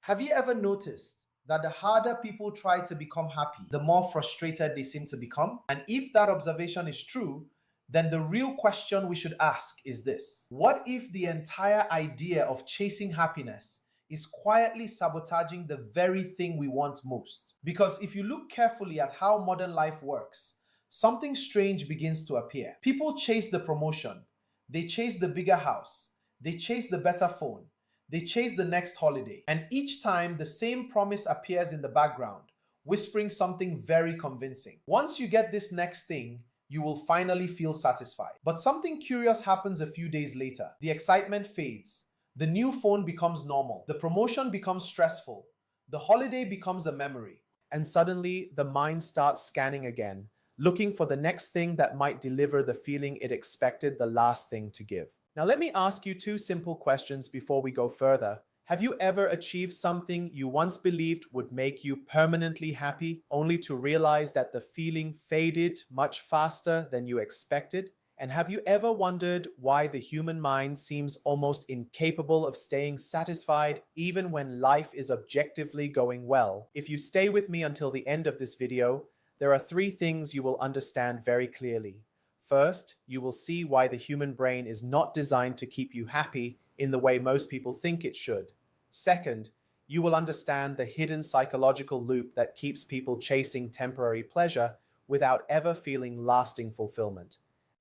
Have you ever noticed that the harder people try to become happy, the more frustrated they seem to become? And if that observation is true, then the real question we should ask is this: what if the entire idea of chasing happiness is quietly sabotaging the very thing we want most? Because if you look carefully at how modern life works, something strange begins to appear. People chase the promotion, they chase the bigger house, they chase the better phone, they chase the next holiday, and each time the same promise appears in the background, whispering something very convincing. Once you get this next thing, you will finally feel satisfied. But something curious happens a few days later. The excitement fades. The new phone becomes normal. The promotion becomes stressful. The holiday becomes a memory. And suddenly, the mind starts scanning again, looking for the next thing that might deliver the feeling it expected the last thing to give. Now, let me ask you two simple questions before we go further. Have you ever achieved something you once believed would make you permanently happy, only to realize that the feeling faded much faster than you expected? And have you ever wondered why the human mind seems almost incapable of staying satisfied even when life is objectively going well? If you stay with me until the end of this video, there are three things you will understand very clearly. First, you will see why the human brain is not designed to keep you happy in the way most people think it should. Second, you will understand the hidden psychological loop that keeps people chasing temporary pleasure without ever feeling lasting fulfillment.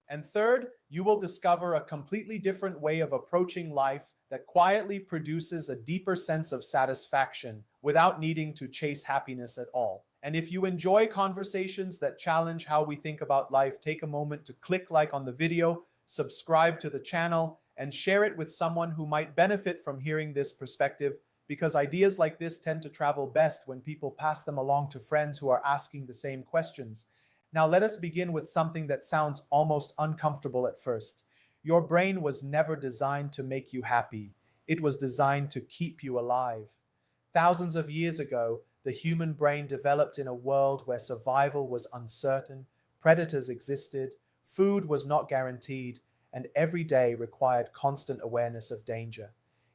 And third, you will discover a completely different way of approaching life that quietly produces a deeper sense of satisfaction without needing to chase happiness at all. And if you enjoy conversations that challenge how we think about life, take a moment to click like on the video, subscribe to the channel, and share it with someone who might benefit from hearing this perspective, because ideas like this tend to travel best when people pass them along to friends who are asking the same questions. Now, let us begin with something that sounds almost uncomfortable at first. Your brain was never designed to make you happy. It was designed to keep you alive. Thousands of years ago, the human brain developed in a world where survival was uncertain, predators existed, food was not guaranteed, and every day required constant awareness of danger.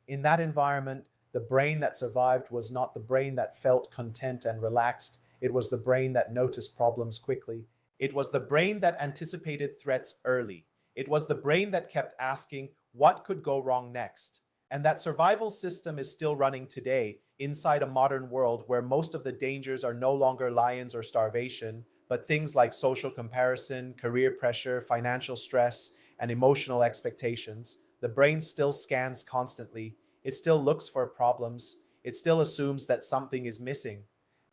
In that environment, the brain that survived was not the brain that felt content and relaxed. It was the brain that noticed problems quickly. It was the brain that anticipated threats early. It was the brain that kept asking, what could go wrong next? And that survival system is still running today inside a modern world where most of the dangers are no longer lions or starvation, but things like social comparison, career pressure, financial stress, and emotional expectations. The brain still scans constantly. It still looks for problems. It still assumes that something is missing.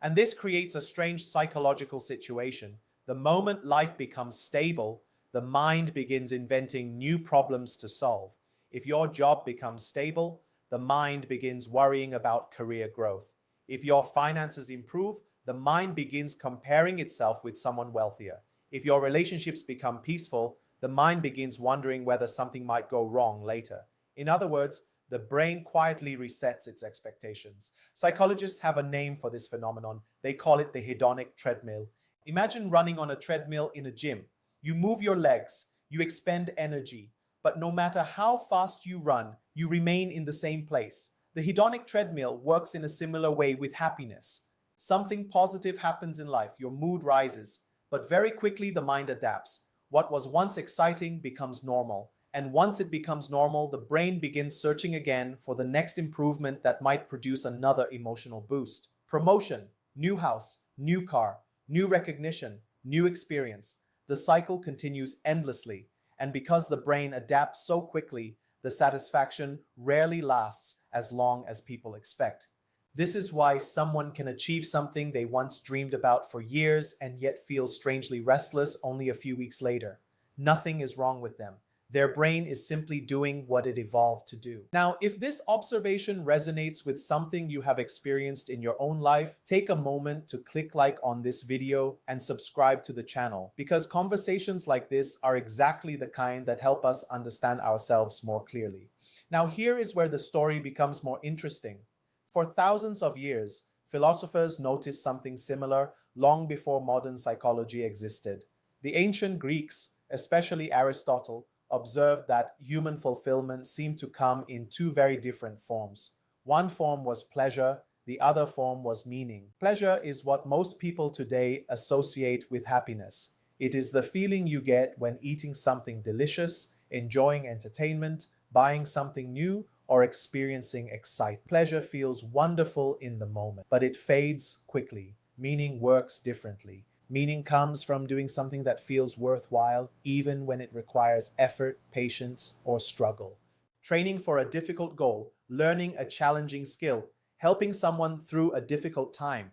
And this creates a strange psychological situation. The moment life becomes stable, the mind begins inventing new problems to solve. If your job becomes stable, the mind begins worrying about career growth. If your finances improve, the mind begins comparing itself with someone wealthier. If your relationships become peaceful, the mind begins wondering whether something might go wrong later. In other words, the brain quietly resets its expectations. Psychologists have a name for this phenomenon. They call it the hedonic treadmill. Imagine running on a treadmill in a gym. You move your legs, you expend energy, but no matter how fast you run, you remain in the same place. The hedonic treadmill works in a similar way with happiness. Something positive happens in life, your mood rises, but very quickly the mind adapts. What was once exciting becomes normal. And once it becomes normal, the brain begins searching again for the next improvement that might produce another emotional boost. Promotion, new house, new car, new recognition, new experience. The cycle continues endlessly. And because the brain adapts so quickly, the satisfaction rarely lasts as long as people expect. This is why someone can achieve something they once dreamed about for years and yet feel strangely restless only a few weeks later. Nothing is wrong with them. Their brain is simply doing what it evolved to do. Now, if this observation resonates with something you have experienced in your own life, take a moment to click like on this video and subscribe to the channel, because conversations like this are exactly the kind that help us understand ourselves more clearly. Now, here is where the story becomes more interesting. For thousands of years, philosophers noticed something similar long before modern psychology existed. The ancient Greeks, especially Aristotle, observed that human fulfillment seemed to come in two very different forms. One form was pleasure, the other form was meaning. Pleasure is what most people today associate with happiness. It is the feeling you get when eating something delicious, enjoying entertainment, buying something new, or experiencing excitement. Pleasure feels wonderful in the moment, but it fades quickly. Meaning works differently. Meaning comes from doing something that feels worthwhile, even when it requires effort, patience, or struggle. Training for a difficult goal, learning a challenging skill, helping someone through a difficult time,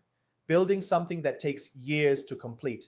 building something that takes years to complete.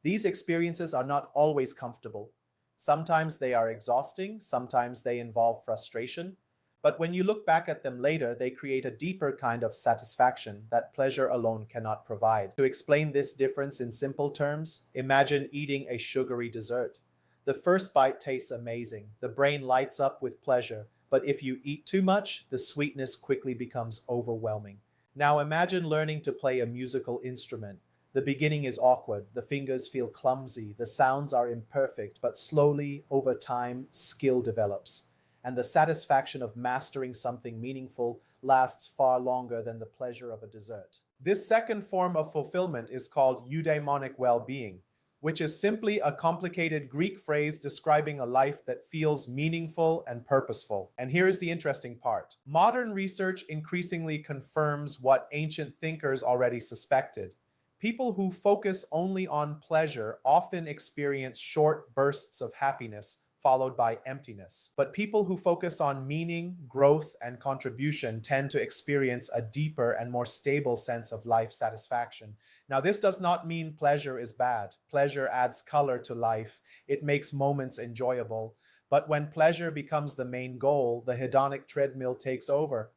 These experiences are not always comfortable. Sometimes they are exhausting, sometimes they involve frustration, but when you look back at them later, they create a deeper kind of satisfaction that pleasure alone cannot provide. To explain this difference in simple terms, imagine eating a sugary dessert. The first bite tastes amazing. The brain lights up with pleasure, but if you eat too much, the sweetness quickly becomes overwhelming. Now imagine learning to play a musical instrument. The beginning is awkward, the fingers feel clumsy, the sounds are imperfect, but slowly, over time, skill develops. And the satisfaction of mastering something meaningful lasts far longer than the pleasure of a dessert. This second form of fulfillment is called eudaimonic well-being, which is simply a complicated Greek phrase describing a life that feels meaningful and purposeful. And here is the interesting part. Modern research increasingly confirms what ancient thinkers already suspected. People who focus only on pleasure often experience short bursts of happiness followed by emptiness. But people who focus on meaning, growth, and contribution tend to experience a deeper and more stable sense of life satisfaction. Now, this does not mean pleasure is bad. Pleasure adds color to life. It makes moments enjoyable. But when pleasure becomes the main goal, the hedonic treadmill takes over,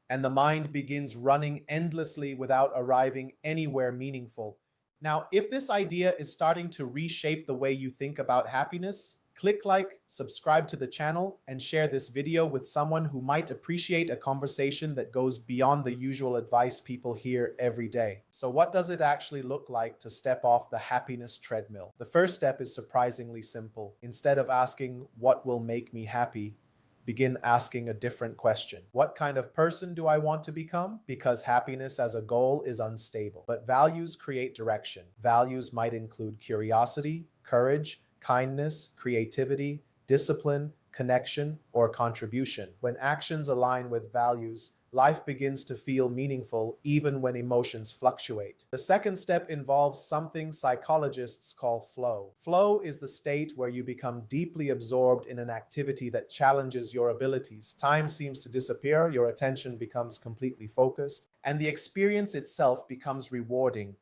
and the mind begins running endlessly without arriving anywhere meaningful. Now, if this idea is starting to reshape the way you think about happiness, click like, subscribe to the channel, and share this video with someone who might appreciate a conversation that goes beyond the usual advice people hear every day. So what does it actually look like to step off the happiness treadmill? The first step is surprisingly simple. Instead of asking, "What will make me happy?" begin asking a different question. What kind of person do I want to become? Because happiness as a goal is unstable, but values create direction. Values might include curiosity, courage, kindness, creativity, discipline, connection, or contribution. When actions align with values, life begins to feel meaningful even when emotions fluctuate. The second step involves something psychologists call flow. Flow is the state where you become deeply absorbed in an activity that challenges your abilities. Time seems to disappear, your attention becomes completely focused, and the experience itself becomes rewarding.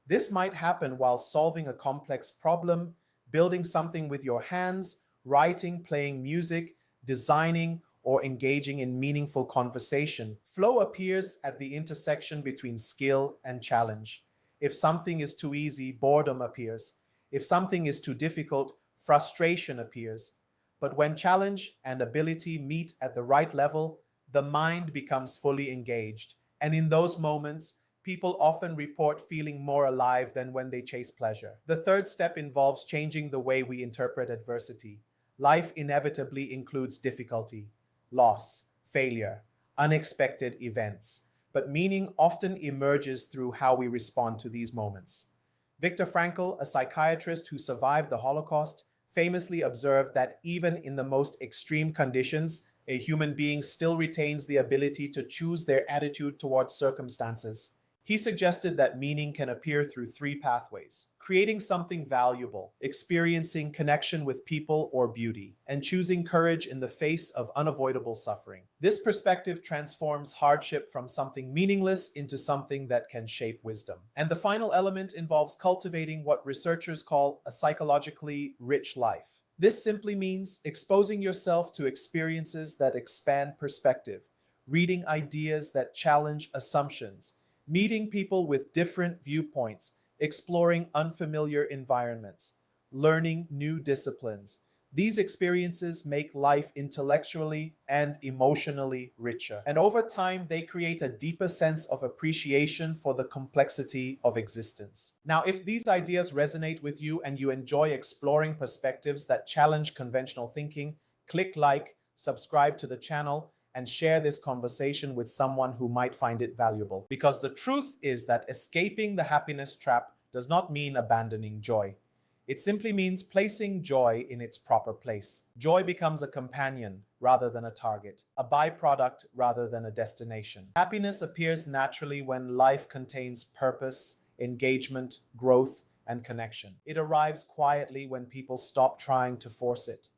This might happen while solving a complex problem, building something with your hands, writing, playing music, designing, or engaging in meaningful conversation. Flow appears at the intersection between skill and challenge. If something is too easy, boredom appears. If something is too difficult, frustration appears. But when challenge and ability meet at the right level, the mind becomes fully engaged. And in those moments, people often report feeling more alive than when they chase pleasure. The third step involves changing the way we interpret adversity. Life inevitably includes difficulty, loss, failure, unexpected events, but meaning often emerges through how we respond to these moments. Viktor Frankl, a psychiatrist who survived the Holocaust, famously observed that even in the most extreme conditions, a human being still retains the ability to choose their attitude towards circumstances. He suggested that meaning can appear through three pathways: creating something valuable, experiencing connection with people or beauty, and choosing courage in the face of unavoidable suffering. This perspective transforms hardship from something meaningless into something that can shape wisdom. And the final element involves cultivating what researchers call a psychologically rich life. This simply means exposing yourself to experiences that expand perspective, reading ideas that challenge assumptions, meeting people with different viewpoints, exploring unfamiliar environments, learning new disciplines. These experiences make life intellectually and emotionally richer. And over time, they create a deeper sense of appreciation for the complexity of existence. Now, if these ideas resonate with you and you enjoy exploring perspectives that challenge conventional thinking, click like, subscribe to the channel, and share this conversation with someone who might find it valuable. Because the truth is that escaping the happiness trap does not mean abandoning joy. It simply means placing joy in its proper place. Joy becomes a companion rather than a target, a byproduct rather than a destination. Happiness appears naturally when life contains purpose, engagement, growth, and connection. It arrives quietly when people stop trying to force it.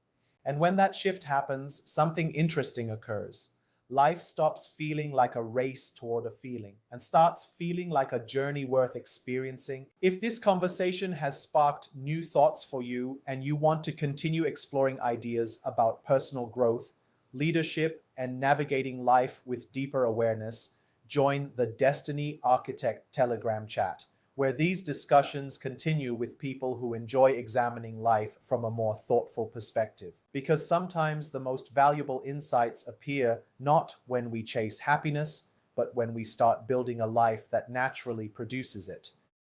And when that shift happens, something interesting occurs. Life stops feeling like a race toward a feeling and starts feeling like a journey worth experiencing. If this conversation has sparked new thoughts for you and you want to continue exploring ideas about personal growth, leadership, and navigating life with deeper awareness, join the Destiny Architect Telegram chat, where these discussions continue with people who enjoy examining life from a more thoughtful perspective. Because sometimes the most valuable insights appear not when we chase happiness, but when we start building a life that naturally produces it.